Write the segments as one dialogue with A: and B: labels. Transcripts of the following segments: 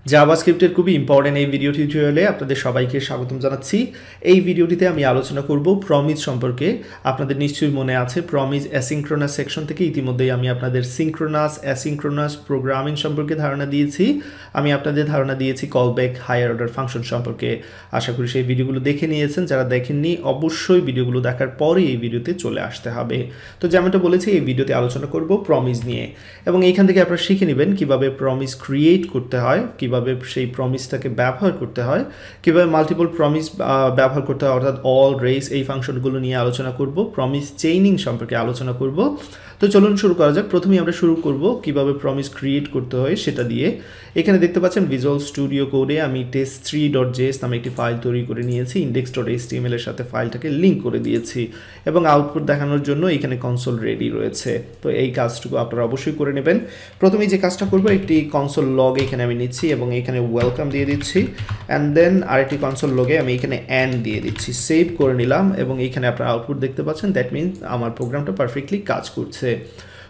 A: জাভাস্ক্রিপ্টের খুবই ইম্পর্টেন্ট এই ভিডিও টিউটোরিয়ালে আপনাদের সবাইকে স্বাগতম জানাচ্ছি। এই ভিডিওটিতে আমি আলোচনা করব প্রমিস সম্পর্কে। আপনাদের নিশ্চয়ই মনে আছে প্রমিস অ্যাসিঙ্ক্রোনাস সেকশন থেকে ইতিমধ্যেই আমি আপনাদের সিঙ্ক্রোনাস অ্যাসিঙ্ক্রোনাস প্রোগ্রামিং সম্পর্কে ধারণা দিয়েছি। আমি আপনাদের ধারণা দিয়েছি কলব্যাক হায়ার অর্ডার ফাংশন সম্পর্কে। আশা করি সেই ভিডিওগুলো দেখে নিয়েছেন। যারা দেখেননি অবশ্যই ভিডিওগুলো দেখার পরে এই ভিডিওতে চলে আসতে হবে। তো যেমনটা বলেছি এই ভিডিওতে আলোচনা করব প্রমিস নিয়ে, এবং এইখান থেকে আপনারা শিখে নেবেন কিভাবে প্রমিস ক্রিয়েট করতে হয়, কিভাবে সেই প্রমিসটাকে ব্যবহার করতে হয়, কিভাবে মাল্টিপল প্রমিস ব্যবহার করতে হয়, অর্থাৎ অল রেস এই ফাংশনগুলো নিয়ে আলোচনা করব। প্রমিস চেইনিং সম্পর্কে আলোচনা করব। তো চলুন শুরু করা যাক। প্রথমেই আমরা শুরু করব কিভাবে প্রমিস ক্রিয়েট করতে হয় সেটা দিয়ে। এখানে দেখতে পাচ্ছেন ভিজুয়াল স্টুডিও কোডে আমি test3.js নামে একটি ফাইল তৈরি করে নিয়েছি। index.html এর সাথে ফাইলটাকে লিঙ্ক করে দিয়েছি এবং আউটপুট দেখানোর জন্য এখানে কনসোল রেডি রয়েছে। তো এই কাজটুকু আপনারা অবশ্যই করে নেবেন। প্রথমেই যে কাজটা করব, একটি কনসোল লগ এখানে আমি নিচ্ছি এবং এখানে ওয়েলকাম দিয়ে দিচ্ছি, অ্যান্ড দেন আরেকটি কনসোল লগে আমি এখানে অ্যান্ড দিয়ে দিচ্ছি। সেভ করে নিলাম এবং এখানে আপনারা আউটপুট দেখতে পাচ্ছেন। দ্যাট মিনস আমার প্রোগ্রামটা পারফেক্টলি কাজ করছে।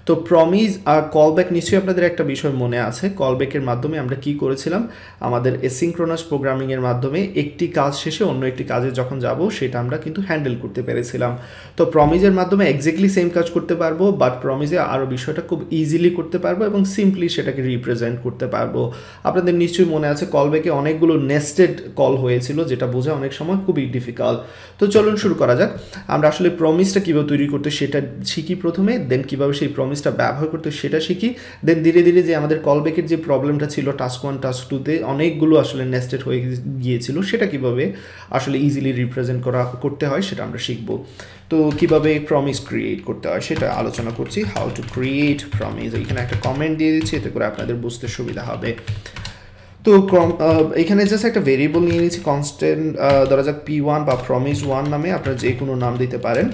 A: তো প্রমিস আর কলব্যাক নিশ্চয়ই আপনাদের একটা বিষয় মনে আছে। কলব্যাকের মাধ্যমে আমরা কি করেছিলাম, আমাদের এসিঙ্ক্রোনাস প্রোগ্রামিংয়ের মাধ্যমে একটি কাজ শেষে অন্য একটি কাজে যখন যাব সেটা আমরা কিন্তু হ্যান্ডেল করতে পেরেছিলাম। তো প্রমিসের মাধ্যমে এক্স্যাক্টলি সেম কাজ করতে পারবো, বাট প্রমিসে আরও বিষয়টা খুব ইজিলি করতে পারবো এবং সিম্পলি সেটাকে রিপ্রেজেন্ট করতে পারবো। আপনাদের নিশ্চয়ই মনে আছে কলব্যাকে অনেকগুলো নেস্টেড কল হয়েছিল, যেটা বোঝা অনেক সময় খুবই ডিফিকাল্ট। তো চলুন শুরু করা যাক। আমরা আসলে প্রমিসটা কীভাবে তৈরি করতে সেটা শিখি প্রথমে, দেন কীভাবে সেই প্রমিসটা ব্যবহার করতে সেটা শিখি, দেন ধীরে ধীরে যে আমাদের কলব্যাকের যে প্রবলেমটা ছিল টাস্ক 1 টাস্ক 2তে অনেকগুলো আসলে নেস্টেড হয়ে গিয়েছিল, সেটা কিভাবে আসলে ইজিলি রিপ্রেজেন্ট করতে হয় সেটা আমরা শিখব। তো কিভাবে প্রমিস ক্রিয়েট করতে হয় সেটা আলোচনা করছি। How to create promise. এখানে একটা কমেন্ট দিয়ে দিচ্ছি, এতে করে আপনাদের বুঝতে সুবিধা হবে। তো এখানে জাস্ট একটা ভেরিয়েবল নিয়ে নিচ্ছি কনস্ট্যান্ট, ধরা যাক p1 বা promise1 নামে, আপনারা যে কোনো নাম দিতে পারেন।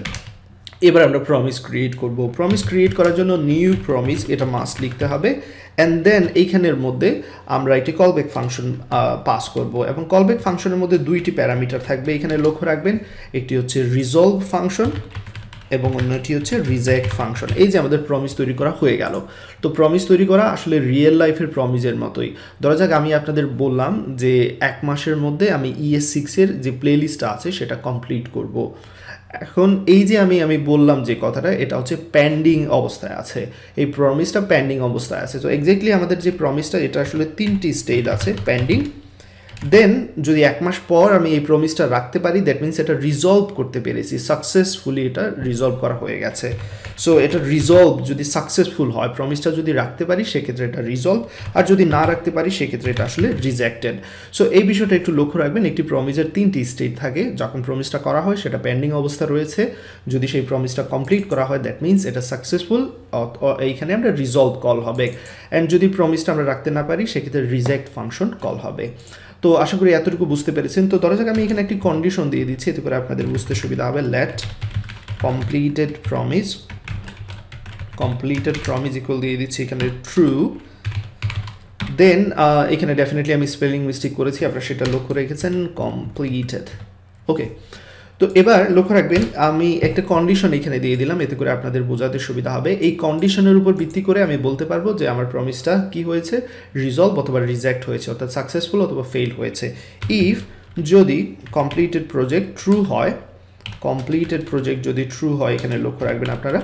A: এবার আমরা প্রমিস ক্রিয়েট করব। প্রমিস ক্রিয়েট করার জন্য নিউ প্রমিস এটা মাস্ট লিখতে হবে, অ্যান্ড দেন এইখানের মধ্যে আমরা একটি কলব্যাক ফাংশন পাস করব, এবং কলব্যাক ফাংশনের মধ্যে দুইটি প্যারামিটার থাকবে। এখানে লক্ষ্য রাখবেন, একটি হচ্ছে রিজলভ ফাংশন এবং অন্যটি হচ্ছে রিজেক্ট ফাংশন। এই যে আমাদের প্রমিস তৈরি করা হয়ে গেল। তো প্রমিস তৈরি করা আসলে রিয়েল লাইফের প্রমিসের মতোই। ধরা যাক আমি আপনাদের বললাম যে 1 মাসের মধ্যে আমি ES6 এর যে প্লেলিস্টটা আছে সেটা কমপ্লিট করব। এখন এই যে আমি বললাম যে কথাটা, এটা হচ্ছে পেন্ডিং অবস্থায় আছে, এই প্রমিসটা পেন্ডিং অবস্থায় আছে। তো এক্স্যাক্টলি আমাদের যে প্রমিসটা এটা আসলে 3টি স্টেজ আছে পেন্ডিং। দেন যদি 1 মাস পর আমি এই প্রমিসটা রাখতে পারি, দ্যাট মিনস এটা রিজলভ করতে পেরেছি, সাকসেসফুলি এটা রিজলভ করা হয়ে গেছে। সো এটা রিজলভ যদি সাকসেসফুল হয়, প্রমিসটা যদি রাখতে পারি সেক্ষেত্রে এটা রিজলভ, আর যদি না রাখতে পারি সেক্ষেত্রে এটা আসলে রিজেক্টেড। সো এই বিষয়টা একটু লক্ষ্য রাখবেন। একটি প্রমিসের 3টি স্টেট থাকে। যখন প্রমিসটা করা হয় সেটা পেন্ডিং অবস্থা রয়েছে, যদি সেই প্রমিসটা কমপ্লিট করা হয় দ্যাট মিনস এটা সাকসেসফুল, এইখানে আমরা রিজলভ কল হবে, অ্যান্ড যদি প্রমিসটা আমরা রাখতে না পারি সেক্ষেত্রে রিজেক্ট ফাংশন কল হবে। তো আশা করি এতটুকু বুঝতে পেরেছেন। তো ধরা যাক আমি এখানে একটি কন্ডিশন দিয়ে দিচ্ছি, এতে করে আপনাদের বুঝতে সুবিধা হবে। লেট কমপ্লিটেড প্রমিস ইকুয়াল দিয়ে দিচ্ছি এখানে ট্রু। দেন এখানে ডেফিনেটলি আমি স্পেলিং মিস্টেক করেছি, আপনারা সেটা লক্ষ্য রেখেছেন, কমপ্লিটেড। ওকে, তো এবার লক্ষ্য রাখবেন আমি একটা কন্ডিশন এখানে দিয়ে দিলাম, এতে করে আপনাদের বোঝাতে সুবিধা হবে। এই কন্ডিশনের উপর ভিত্তি করে আমি বলতে পারবো যে আমার প্রমিসটা কি হয়েছে, রিজলভ অথবা রিজেক্ট হয়েছে, অর্থাৎ সাকসেসফুল অথবা ফেল হয়েছে। ইফ যদি কমপ্লিটেড প্রজেক্ট ট্রু হয়, যদি ট্রু হয় এখানে লক্ষ্য রাখবেন আপনারা,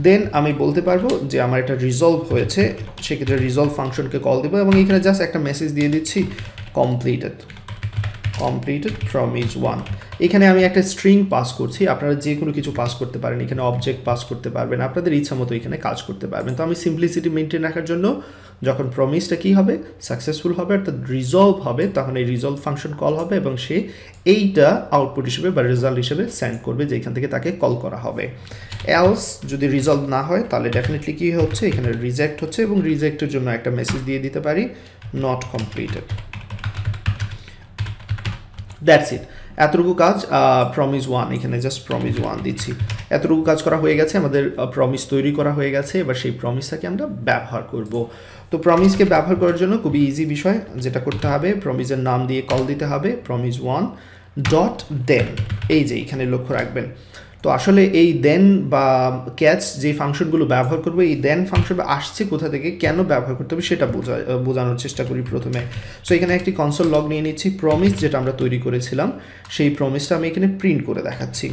A: দেন আমি বলতে পারবো যে আমার এটা রিজলভ হয়েছে। সেক্ষেত্রে রিজলভ ফাংশনকে কল দেবো এবং এখানে জাস্ট একটা মেসেজ দিয়ে দিচ্ছি কমপ্লিটেড promise1। এখানে আমি একটা স্ট্রিং পাস করছি, আপনারা যে কোনো কিছু পাস করতে পারেন, এখানে অবজেক্ট পাস করতে পারবেন, আপনাদের ইচ্ছা মতো এখানে কাজ করতে পারবেন। তো আমি সিম্পলিসিটি মেনটেন রাখার জন্য যখন প্রমিসটা কি হবে, সাকসেসফুল হবে অর্থাৎ রিজলভ হবে, তখন এই রিজলভ ফাংশন কল হবে এবং সে এইটা আউটপুট হিসেবে বা রেজাল্ট হিসেবে সেন্ড করবে, যে এখান থেকে তাকে কল করা হবে। এলস যদি রিজলভ না হয় তাহলে ডেফিনেটলি কি হচ্ছে, এখানে রিজেক্ট হচ্ছে, এবং রিজেক্টের জন্য একটা মেসেজ দিয়ে দিতে পারি নট কমপ্লিটেড। That's it. এতটুকু কাজ promise1, এখানে জাস্ট promise1 দিচ্ছি। এতটুকু কাজ করা হয়ে গেছে, আমাদের প্রমিস তৈরি করা হয়ে গেছে। এবার সেই প্রমিসটাকে আমরা ব্যবহার করব। তো প্রমিসকে ব্যবহার করার জন্য খুবই ইজি বিষয়, যেটা করতে হবে প্রমিসের নাম দিয়ে কল দিতে হবে promise1 ডট দেন। এই যে এখানে লক্ষ্য রাখবেন তো আসলে এই দেন বা ক্যাচ যে ফাংশনগুলো ব্যবহার করবো, এই দেন ফাংশন আসছে কোথা থেকে, কেন ব্যবহার করতে হবে সেটা বোঝানোর চেষ্টা করি প্রথমে। সো এখানে একটি কনসোল লগ নিয়ে নিচ্ছি। প্রমিস যেটা আমরা তৈরি করেছিলাম সেই প্রমিসটা আমি এখানে প্রিন্ট করে দেখাচ্ছি।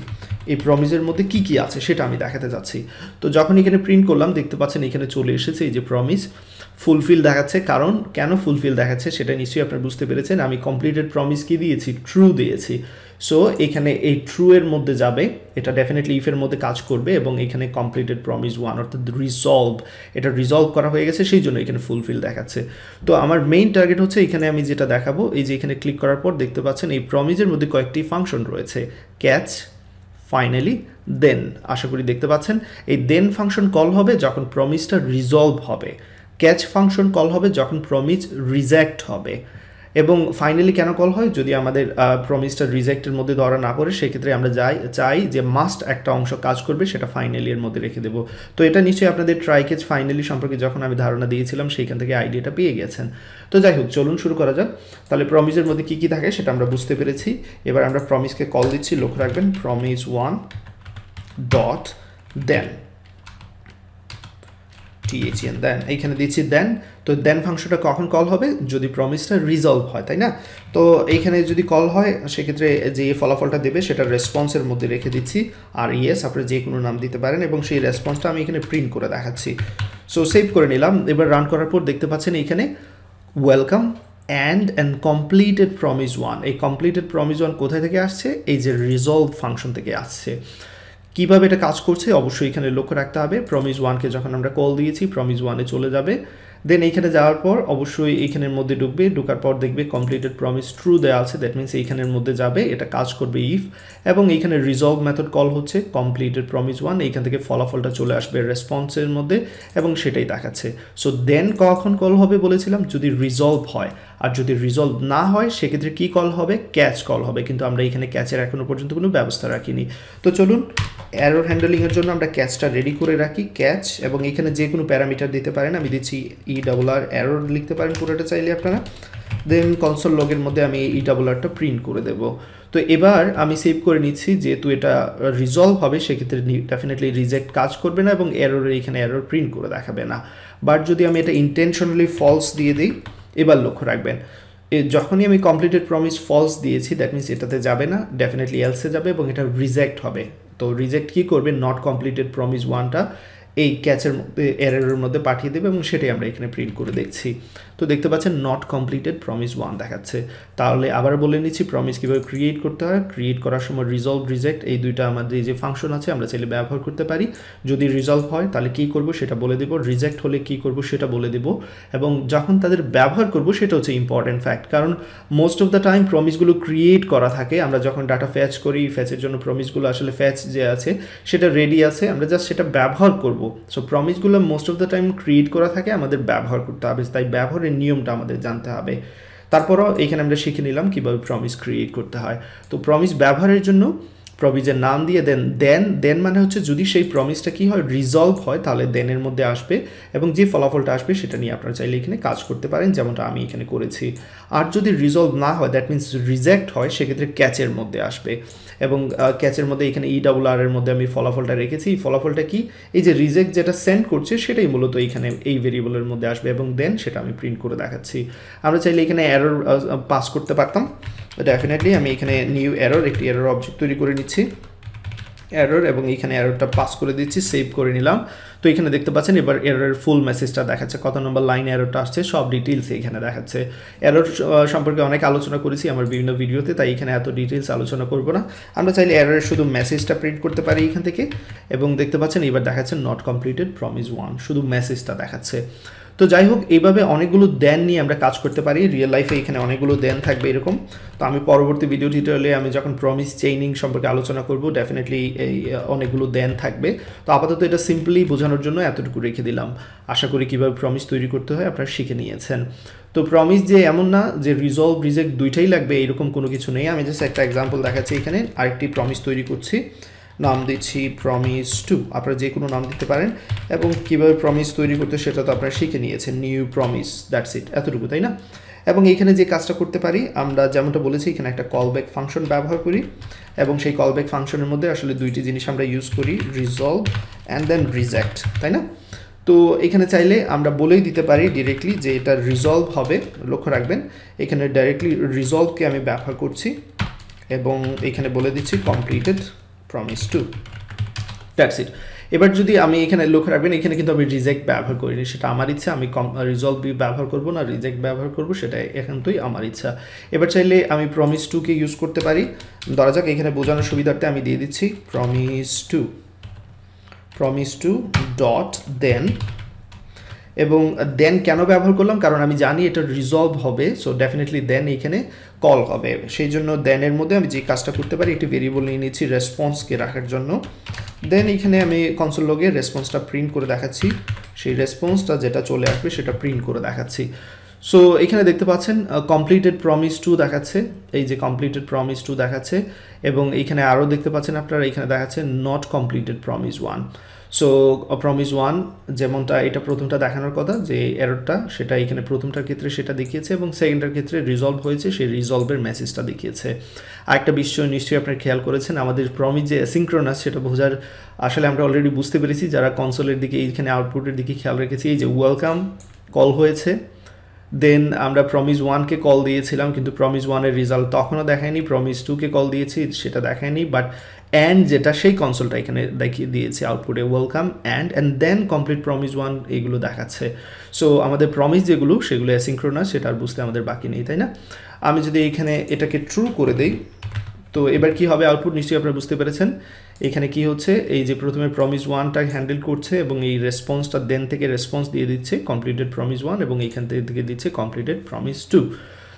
A: এই প্রমিসের মধ্যে কি কি আছে সেটা আমি দেখাতে যাচ্ছি। তো যখন এখানে প্রিন্ট করলাম দেখতে পাচ্ছেন এখানে চলে এসেছে এই যে প্রমিস ফুলফিল দেখাচ্ছে। কারণ কেন ফুলফিল দেখাচ্ছে সেটা নিশ্চয়ই আপনারা বুঝতে পেরেছেন। আমি কমপ্লিটেড প্রমিস কি দিয়েছি, ট্রু দিয়েছি। সো এখানে এই ট্রু এর মধ্যে যাবে, এটা ডেফিনেটলি ইফের মধ্যে কাজ করবে এবং এখানে কমপ্লিটেড প্রমিস 1 অর্থাৎ রিজলভ, এটা রিজলভ করা হয়ে গেছে, সেই জন্য এখানে ফুলফিল দেখাচ্ছে। তো আমার মেইন টার্গেট হচ্ছে এখানে আমি যেটা দেখাবো, এই যে এখানে ক্লিক করার পর দেখতে পাচ্ছেন এই প্রমিসের মধ্যে কয়েকটি ফাংশন রয়েছে, ক্যাচ, ফাইনালি, দেন। আশা করি দেখতে পাচ্ছেন এই দেন ফাংশন কল হবে যখন প্রমিসটা রিজলভ হবে, ক্যাচ ফাংশন কল হবে যখন প্রমিস রিজেক্ট হবে, এবং ফাইনালি কেন কল হয়, যদি আমাদের প্রমিসটা রিজেক্টের মধ্যে ধরা না পড়ে সেক্ষেত্রে আমরা চাই যে মাস্ট একটা অংশ কাজ করবে, সেটা ফাইনালি এর মধ্যে রেখে দেবো। তো এটা নিশ্চয়ই আপনাদের ট্রাই ক্যাচ ফাইনালি সম্পর্কে যখন আমি ধারণা দিয়েছিলাম সেইখান থেকে আইডিয়াটা পেয়ে গেছেন। তো যাই হোক, চলুন শুরু করা যাক। তাহলে প্রমিসের মধ্যে কী কী থাকে সেটা আমরা বুঝতে পেরেছি। এবার আমরা প্রমিসকে কল দিচ্ছি, লক্ষ্য রাখবেন প্রমিস 1 ডট দেন, THN দেন, এইখানে দিচ্ছি দেন। তো দেন ফাংশনটা কখন কল হবে, যদি প্রমিসটা রিজলভ হয়, তাই না? তো এইখানে যদি কল হয় সেক্ষেত্রে যে ফলাফলটা দেবে সেটা রেসপন্সের মধ্যে রেখে দিচ্ছি, আর ইয়েস আপনারা যে কোনো নাম দিতে পারেন, এবং সেই রেসপন্সটা আমি এখানে প্রিন্ট করে দেখাচ্ছি। সো সেভ করে নিলাম। এবার রান করার পর দেখতে পাচ্ছেন এইখানে ওয়েলকাম অ্যান্ড কমপ্লিটেড প্রমিস 1। এই কমপ্লিটেড প্রমিস 1 কোথায় থেকে আসছে, এই যে রিজলভ ফাংশন থেকে আসছে। কীভাবে এটা কাজ করছে অবশ্যই এখানে লক্ষ্য রাখতে হবে। প্রমিস 1কে যখন আমরা কল দিয়েছি প্রমিস 1-এ চলে যাবে, দেন এইখানে যাওয়ার পর অবশ্যই এইখানের মধ্যে ঢুকবে, ঢোকার পর দেখবে কমপ্লিটেড প্রমিস ট্রু দেওয়া আছে, দ্যাট মিনস এইখানের মধ্যে যাবে, এটা কাজ করবে ইফ, এবং এইখানে রিজলভ মেথড কল হচ্ছে কমপ্লিটেড প্রমিস 1, এইখান থেকে ফলাফলটা চলে আসবে রেসপন্সের মধ্যে এবং সেটাই দেখাচ্ছে। সো দেন কখন কল হবে বলেছিলাম, যদি রিজলভ হয়, আর যদি রিজলভ না হয় সেক্ষেত্রে কী কল হবে, ক্যাচ কল হবে, কিন্তু আমরা এখানে ক্যাচের এখনও পর্যন্ত কোনো ব্যবস্থা রাখিনি। তো চলুন এরর হ্যান্ডলিংয়ের জন্য আমরা ক্যাচটা রেডি করে রাখি, ক্যাচ, এবং এখানে যে কোনো প্যারামিটার দিতে পারেন, আমি দিচ্ছি ERR, এরর লিখতে পারেন পুরোটা চাইলে আপনারা। দেন কনসোল লগের মধ্যে আমি ERRটা প্রিন্ট করে দেব। তো এবার আমি সেভ করে নিচ্ছি, যেহেতু এটা রিজলভ হবে সেক্ষেত্রে ডেফিনেটলি রিজেক্ট কাজ করবে না এবং এররের এখানে এরর প্রিন্ট করে দেখাবে না। বাট যদি আমি এটা ইন্টেনশনালি ফলস দিয়ে দিই, এবার লক্ষ্য রাখবেন যখনই আমি কমপ্লিটেড প্রমিস ফলস দিয়েছি দ্যাট মিনস এটাতে যাবে না, ডেফিনেটলি এলসে যাবে এবং এটা রিজেক্ট হবে। তো রিজেক্ট কী করবে, নট কমপ্লিটেড প্রমিস 1টা এই ক্যাচের মধ্যে এররের মধ্যে পাঠিয়ে দেবে এবং সেটাই আমরা এখানে প্রিন্ট করে দেখছি। তো দেখতে পাচ্ছেন নট কমপ্লিটেড প্রমিস 1 দেখাচ্ছে। তাহলে আবার বলে নিচ্ছি প্রমিস কীভাবে ক্রিয়েট করতে হয়। ক্রিয়েট করার সময় রিজলভ, রিজেক্ট এই দুইটা আমাদের যে ফাংশন আছে আমরা চাইলে ব্যবহার করতে পারি। যদি রিজলভ হয় তাহলে কী করব সেটা বলে দেবো, রিজেক্ট হলে কী করব সেটা বলে দেবো, এবং যখন তাদের ব্যবহার করব সেটা হচ্ছে ইম্পর্টেন্ট ফ্যাক্ট। কারণ মোস্ট অফ দ্য টাইম প্রমিসগুলো ক্রিয়েট করা থাকে, আমরা যখন ডাটা ফ্যাচ করি, ফ্যাচের জন্য প্রমিসগুলো আসলে ফ্যাচ যে আছে সেটা রেডি আছে, আমরা জাস্ট সেটা ব্যবহার করব। সো প্রমিসগুলো most of the time create করা থাকে, আমাদের ব্যবহার করতে হবে, তাই ব্যবহারের নিয়মটা আমাদের জানতে হবে। তারপরও এখানে আমরা শিখে নিলাম কীভাবে প্রমিস ক্রিয়েট করতে হয়। তো প্রমিস ব্যবহারের জন্য প্রমিসের নাম দিয়ে দেন মানে হচ্ছে যদি সেই প্রমিসটা কী হয়, রিজলভ হয়, তাহলে দেনের মধ্যে আসবে এবং যে ফলাফলটা আসবে সেটা নিয়ে আপনারা চাইলে এখানে কাজ করতে পারেন, যেমনটা আমি এখানে করেছি। আর যদি রিজলভ না হয় দ্যাট মিনস রিজেক্ট হয় সেক্ষেত্রে ক্যাচের মধ্যে আসবে, এবং ক্যাচের মধ্যে এখানে ERR এর মধ্যে আমি ফলাফলটা রেখেছি। ফলাফলটা কি, এই যে রিজেক্ট যেটা সেন্ড করছে সেটাই মূলত এইখানে এই ভেরিয়েবলের মধ্যে আসবে এবং দেন সেটা আমি প্রিন্ট করে দেখাচ্ছি। আমরা চাইলে এখানে এরর পাস করতে পারতাম, ডেফিনেটলি আমি এখানে নিউ এরর, একটি এরর অবজেক্ট তৈরি করে নিচ্ছি, এরর, এবং এখানে এররটা পাস করে দিচ্ছি, সেভ করে নিলাম। তো এখানে দেখতে পাচ্ছেন এবার এররের ফুল মেসেজটা দেখাচ্ছে, কত নম্বর লাইন এররটা আসছে সব ডিটেলস এখানে দেখাচ্ছে। এরর সম্পর্কে অনেক আলোচনা করেছি আমার বিভিন্ন ভিডিওতে, তাই এখানে এত ডিটেলস আলোচনা করব না। আমরা চাইলে এররের শুধু মেসেজটা প্রিন্ট করতে পারি এখান থেকে, এবং দেখতে পাচ্ছেন এবার দেখাচ্ছে নট কমপ্লিটেড প্রমিস 1, শুধু মেসেজটা দেখাচ্ছে। তো যাই হোক, এইভাবে অনেকগুলো দেন নিয়ে আমরা কাজ করতে পারি রিয়েল লাইফে, এখানে অনেকগুলো দেন থাকবে এরকম। তো আমি পরবর্তী ভিডিও টিউটোরিয়ালে আমি যখন প্রমিস চেইনিং সম্পর্কে আলোচনা করব ডেফিনেটলি এই অনেকগুলো দেন থাকবে। তো আপাতত এটা সিম্পলি বোঝানোর জন্য এতটুকু রেখে দিলাম। আশা করি কীভাবে প্রমিস তৈরি করতে হয় আপনারা শিখে নিয়েছেন। তো প্রমিস যে এমন না যে রিজলভ রিজেক্ট দুইটাই লাগবে এরকম কোনো কিছু নেই। আমি জাস্ট একটা এক্সাম্পল দেখাচ্ছি, এখানে আরেকটি প্রমিস তৈরি করছি, নাম দিচ্ছি প্রমিস 2, আপনারা যে কোনো নাম দিতে পারেন, এবং কীভাবে প্রমিস তৈরি করতে সেটা তো আপনারা শিখে নিয়েছেন, নিউ প্রমিস, দ্যাটস ইট, এতটুকু, তাই না? এবং এখানে যে কাজটা করতে পারি আমরা যেমনটা বলেছি এখানে একটা কলব্যাক ফাংশন ব্যবহার করি এবং সেই কলব্যাক ফাংশনের মধ্যে আসলে দুইটি জিনিস আমরা ইউজ করি, রিজলভ অ্যান্ড দেন রিজেক্ট, তাই না? তো এখানে চাইলে আমরা বলেই দিতে পারি ডিরেক্টলি যে এটা রিজলভ হবে। লক্ষ্য রাখবেন এখানে ডাইরেক্টলি রিজলভকে আমি ব্যবহার করছি এবং এখানে বলে দিচ্ছি completed promise two, that's it. এবার যদি আমি এখানে লক্ষ্য রাখবেন এখানে কিন্তু আমি রিজেক্ট ব্যবহার করিনি, সেটা আমার ইচ্ছা, আমি রিজলভ ব্যবহার করব না রিজেক্ট ব্যবহার করব সেটা একান্তই আমার ইচ্ছা। এবার চাইলে আমি প্রমিস টুকে ইউজ করতে পারি। ধরা যাক এখানে বোঝানোর সুবিধার্থে আমি দিয়ে দিচ্ছি প্রমিস টু ডট দেন, এবং দেন কেন ব্যবহার করলাম কারণ আমি জানি এটা রিজলভ হবে, সো ডেফিনেটলি দেন এইখানে কল হবে, সেই জন্য দেনের মধ্যে আমি যে কাজটা করতে পারি একটি ভেরিয়েবল নিয়ে নিচ্ছি রেসপন্সকে রাখার জন্য। দেন এখানে আমি কনসোল লগে রেসপন্সটা প্রিন্ট করে দেখাচ্ছি, সেই রেসপন্সটা যেটা চলে আসবে সেটা প্রিন্ট করে দেখাচ্ছি। সো এখানে দেখতে পাচ্ছেন কমপ্লিটেড প্রমিস টু দেখাচ্ছে, এই যে কমপ্লিটেড প্রমিস টু দেখাচ্ছে, এবং এইখানে আরও দেখতে পাচ্ছেন আপনারা এখানে দেখাচ্ছে not completed promise one. So promise one যেমনটা এটা প্রথমটা দেখানোর কথা যে এররটা, সেটা এখানে প্রথমটার ক্ষেত্রে সেটা দেখিয়েছে এবং সেকেন্ডটার ক্ষেত্রে রিজলভ হয়েছে, সেই রিজলভের মেসেজটা দেখিয়েছে। আরেকটা বিষয় নিশ্চয়ই আপনারা খেয়াল করেছেন, আমাদের প্রমিস যে অ্যাসিঙ্ক্রোনাস সেটা বোঝার আসলে আমরা অলরেডি বুঝতে পেরেছি যারা কনসোলের দিকে এইখানে আউটপুটের দিকে খেয়াল রেখেছি। এই যে ওয়েলকাম কল হয়েছে, দেন আমরা প্রমিস ওয়ানকে কল দিয়েছিলাম কিন্তু প্রমিস ওয়ানের রেজাল্ট তখনও দেখায়নি, প্রমিস টুকে কল দিয়েছি সেটা দেখায়নি, বাট অ্যান্ড যেটা সেই কনসোলটা এখানে দেখিয়ে দিয়েছে আউটপুটে welcome and then complete promise one এইগুলো দেখাচ্ছে। সো আমাদের প্রমিস যেগুলো সেগুলো অ্যাসিঙ্ক্রোনাস, সেটা আর বুঝতে আমাদের বাকি নেই, তাই না? আমি যদি এখানে এটাকে ট্রু করে দেই তো এবার কি হবে আউটপুট নিশ্চয়ই আপনারা বুঝতে পেরেছেন। এখানে কি হচ্ছে এই যে প্রথমে প্রমিস ওয়ানটা হ্যান্ডেল করছে এবং এই রেসপন্সটা দেন থেকে রেসপন্স দিয়ে দিচ্ছে কমপ্লিটেড প্রমিস ওয়ান এবং এইখান থেকে দিচ্ছে কমপ্লিটেড প্রমিস টু।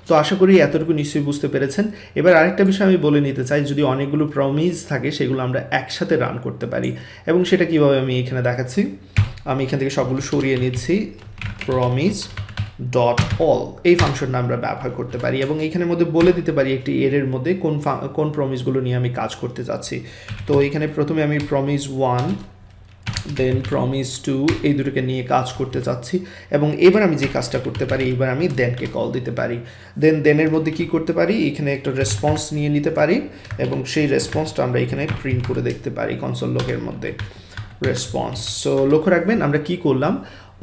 A: তো আশা করি এতটুকু নিশ্চয়ই বুঝতে পেরেছেন। এবার আরেকটা বিষয় আমি বলে নিতে চাই, যদি অনেকগুলো প্রমিস থাকে সেগুলো আমরা একসাথে রান করতে পারি এবং সেটা কিভাবে আমি এখানে দেখাচ্ছি। আমি এখান থেকে সবগুলো সরিয়ে নিচ্ছি, প্রমিস ডট অল এই ফাংশনটা আমরা ব্যবহার করতে পারি এবং এইখানের মধ্যে বলে দিতে পারি একটি এর মধ্যে কোন প্রমিসগুলো নিয়ে আমি কাজ করতে যাচ্ছি। তো এখানে প্রথমে আমি promise one then promise two এই দুটোকে নিয়ে কাজ করতে চাচ্ছি এবং এবার আমি যে কাজটা করতে পারি এবার আমি দেনকে কল দিতে পারি। দেনের মধ্যে কি করতে পারি, এখানে একটা রেসপন্স নিয়ে নিতে পারি এবং সেই রেসপন্সটা আমরা এখানে প্রিন্ট করে দেখতে পারি কনসোল লগের মধ্যে রেসপন্স। সো লক্ষ্য রাখবেন আমরা কি করলাম,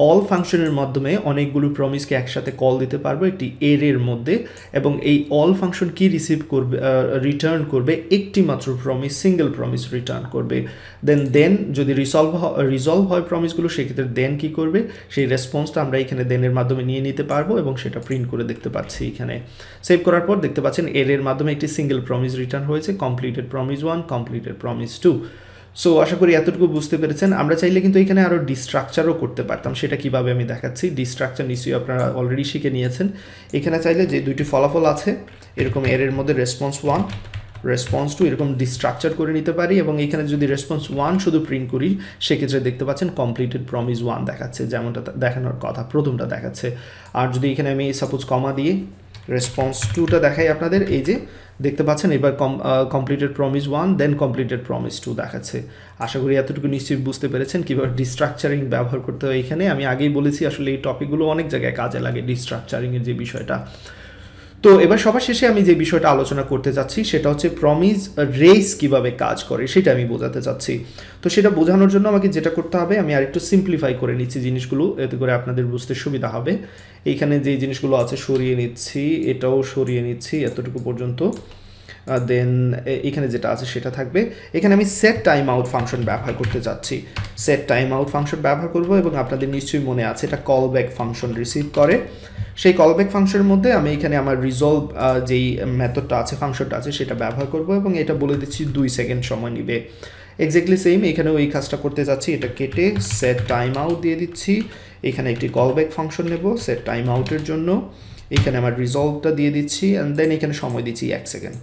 A: অল ফাংশনের মাধ্যমে অনেকগুলো প্রমিসকে একসাথে কল দিতে পারবো একটি এর মধ্যে, এবং এই অল ফাংশন কি রিসিভ করবে, রিটার্ন করবে একটি মাত্র প্রমিস, সিঙ্গেল প্রমিস রিটার্ন করবে। দেন যদি রিজলভ হয় প্রমিসগুলো সেক্ষেত্রে দেন কি করবে, সেই রেসপন্সটা আমরা এখানে দেনের মাধ্যমে নিয়ে নিতে পারবো এবং সেটা প্রিন্ট করে দেখতে পাচ্ছি। এখানে সেভ করার পর দেখতে পাচ্ছেন এর মাধ্যমে একটি সিঙ্গেল প্রমিস রিটার্ন হয়েছে, completed promise one, completed promise two. So আশা করি এতটুকু বুঝতে পেরেছেন। আমরা চাইলে কিন্তু এখানে আরও ডিস্ট্রাকচারও করতে পারতাম, সেটা কিভাবে আমি দেখাচ্ছি। ডিস্ট্রাকচার নিশ্চয়ই আপনারা অলরেডি শিখে নিয়েছেন। এখানে চাইলে যে দুইটি ফলাফল আছে এরকম এর মধ্যে রেসপন্স ওয়ান, রেসপন্স টু এরকম ডিস্ট্রাকচার করে নিতে পারি এবং এখানে যদি রেসপন্স ওয়ান শুধু প্রিন্ট করি সেক্ষেত্রে দেখতে পাচ্ছেন কমপ্লিটেড প্রমিস ওয়ান দেখাচ্ছে, যেমনটা দেখানোর কথা প্রথমটা দেখাচ্ছে। আর যদি এখানে আমি সাপোজ কমা দিয়ে রেসপন্স টুটা দেখাই আপনাদের, এই যে দেখতে পাচ্ছেন এবার completed promise one then completed promise two দেখাচ্ছে। আশা করি এতটুকু নিশ্চয়ই বুঝতে পেরেছেন কীভাবে ডিস্ট্রাকচারিং ব্যবহার করতে হয়। এখানে আমি আগেই বলেছি আসলে এই টপিকগুলো অনেক জায়গায় কাজে লাগে, ডিস্ট্রাকচারিংয়ের যে বিষয়টা। তো এবার সবার শেষে আমি যে বিষয়টা আলোচনা করতে চাচ্ছি সেটা হচ্ছে প্রমিস রেস কিভাবে কাজ করে সেটা আমি বোঝাতে চাচ্ছি। তো সেটা বোঝানোর জন্য আমাকে যেটা করতে হবে আমি আরেকটু সিম্পলিফাই করে নিচ্ছি জিনিসগুলো, এতে করে আপনাদের বুঝতে সুবিধা হবে। এইখানে যে জিনিসগুলো আছে সরিয়ে নিচ্ছি, এটাও সরিয়ে নিচ্ছি এতটুকু পর্যন্ত। দেন এখানে যেটা আছে সেটা থাকবে। এখানে আমি সেট টাইম আউট ফাংশন ব্যবহার করতে চাচ্ছি, সেট টাইম আউট ফাংশন ব্যবহার করব এবং আপনাদের নিশ্চয়ই মনে আছে এটা কল ব্যাক ফাংশন রিসিভ করে। সেই কল ব্যাক ফাংশনের মধ্যে আমি এখানে আমার রিজলভ যেই মেথডটা আছে ফাংশনটা আছে সেটা ব্যবহার করব এবং এটা বলে দিচ্ছি 2 সেকেন্ড সময় নেবে। এক্স্যাক্টলি সেম এখানেও এই কাজটা করতে যাচ্ছি, এটা কেটে সেট টাইম আউট দিয়ে দিচ্ছি। এখানে একটি কল ব্যাক ফাংশন নেব সেট টাইম আউটের জন্য, এখানে আমার রিজলভটা দিয়ে দিচ্ছি অ্যান্ড দেন এখানে সময় দিচ্ছি 1 সেকেন্ড।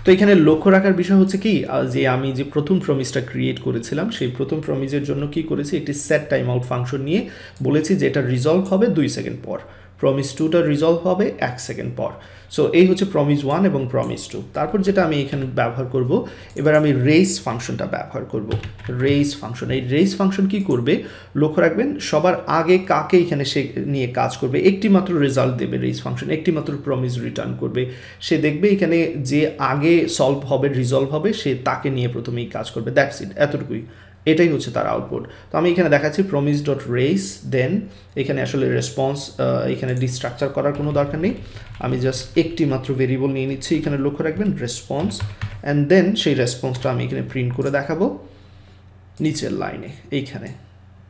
A: তো এখানে লক্ষ্য রাখার বিষয় হচ্ছে কি যে আমি যে প্রথম প্রমিসটা ক্রিয়েট করেছিলাম সেই প্রথম প্রমিসের জন্য কি করেছি, একটি সেট টাইম আউট ফাংশন নিয়ে বলেছি যে এটা রিজলভ হবে 2 সেকেন্ড পর। প্রমিস টুটা রিজলভ হবে 1 সেকেন্ড পর। সো এই হচ্ছে প্রমিস 1 এবং প্রমিস 2। তারপর যেটা আমি এখানে ব্যবহার করব, এবার আমি রেইস ফাংশনটা ব্যবহার করব। রেইস ফাংশন, এই রেইস ফাংশন কি করবে লক্ষ্য রাখবেন, সবার আগে কাকে এখানে সে নিয়ে কাজ করবে, একটি মাত্র রেজাল্ট দেবে রেইস ফাংশন, একটি মাত্র প্রমিস রিটার্ন করবে। সে দেখবে এখানে যে আগে সলভ হবে রিজলভ হবে সে তাকে নিয়ে প্রথমেই কাজ করবে, দ্যাটস ইট, এতটুকুই, এটাই হচ্ছে তার আউটপুট। তো আমি এখানে দেখাচ্ছি প্রমিস ডট রেইস, দেন এখানে আসলে রেসপন্স এখানে ডিস্ট্রাকচার করার কোনো দরকার নেই, আমি জাস্ট একটি মাত্র ভেরিয়েবল নিয়ে নিচ্ছি, এখানে লক্ষ্য রাখবেন রেসপন্স, অ্যান্ড দেন সেই রেসপন্সটা আমি এখানে প্রিন্ট করে দেখাবো নিচের লাইনে এইখানে,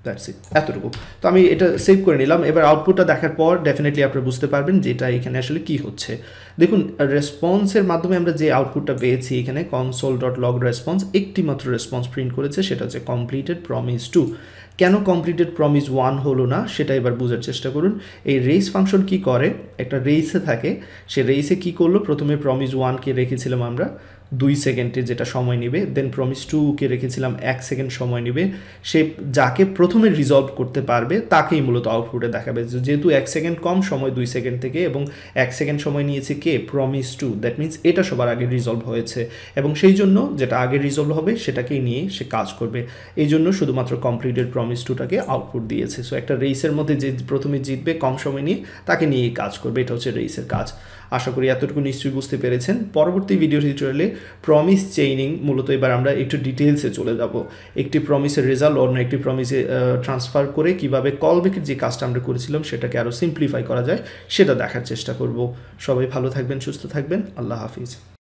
A: দ্যাটস ইট, এতটুকু। তো আমি এটা সেভ করে নিলাম। এবার আউটপুটটা দেখার পর ডেফিনেটলি আপনারা বুঝতে পারবেন যে এটা এখানে আসলে কি হচ্ছে। দেখুন রেসপন্সের মাধ্যমে আমরা যে আউটপুটটা পেয়েছি এখানে কনসোল ডট লগ রেসপন্স, একটি মাত্র রেসপন্স প্রিন্ট করেছে, সেটা হচ্ছে কমপ্লিটেড প্রমিস 2। কেন কমপ্লিটেড প্রমিস 1 হলো না সেটা এবার বোঝার চেষ্টা করুন। এই রেইস ফাংশন কি করে, একটা রেইসে থাকে, সে রেইসে কি করলো, প্রথমে প্রমিস 1কে রেখেছিলাম আমরা 2 সেকেন্ডে যেটা সময় নেবে, দেন প্রমিস 2কে রেখেছিলাম 1 সেকেন্ড সময় নেবে। সে যাকে প্রথমে রিজলভ করতে পারবে তাকেই মূলত আউটপুটে দেখাবে, যেহেতু 1 সেকেন্ড কম সময় 2 সেকেন্ড থেকে, এবং 1 সেকেন্ড সময় নিয়েছে কে, প্রমিস 2, দ্যাট মিনস এটা সবার আগে রিজলভ হয়েছে, এবং সেই জন্য যেটা আগে রিজলভ হবে সেটাকেই নিয়ে সে কাজ করবে, এই জন্য শুধুমাত্র কমপ্লিটেড প্রমিস 2টাকে আউটপুট দিয়েছে। সো একটা রেইসের মধ্যে যে প্রথমে জিতবে কম সময় নিয়ে তাকে নিয়েই কাজ করবে, এটা হচ্ছে রেইসের কাজ। আশা করি এতটুকু নিশ্চয়ই বুঝতে পেরেছেন। পরবর্তী ভিডিও টিউটোরিয়ালে প্রমিস চেইনিং, মূলত এবার আমরা একটু ডিটেলসে চলে যাব, একটি প্রমিসের রেজাল্ট অন্য একটি প্রমিসে ট্রান্সফার করে কিভাবে কলব্যাকের যে কাজটা আমরা করেছিলাম সেটাকে আরও সিম্পলিফাই করা যায় সেটা দেখার চেষ্টা করব। সবাই ভালো থাকবেন, সুস্থ থাকবেন, আল্লাহ হাফিজ।